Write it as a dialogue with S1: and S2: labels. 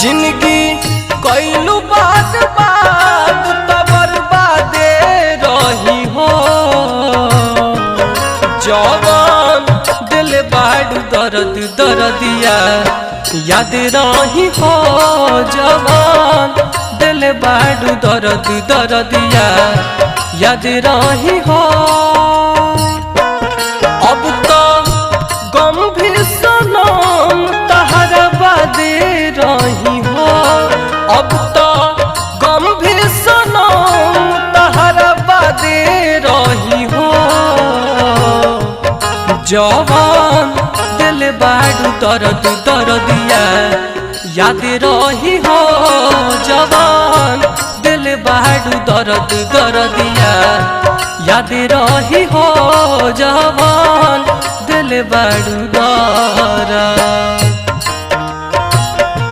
S1: जिंदगी कैलू बात बात तो बर्बादे रही हो। जवान दिल बाड़ू दर्द दर्दिया याद रही हो। जवान दिल बाड़ू दर्द दर्दिया याद रही हो। अब तो गंभीर सनम तहरा बादे रही हो। अब तो गंभीर सनम तहरा बादे रही हो। जवान दिल बाड़ू दर्द दर्दिया याद रही हो। जवान दिल बाड़ू दर्द दर्दिया याद रही हो। जवान दिल बाड़ू दर्द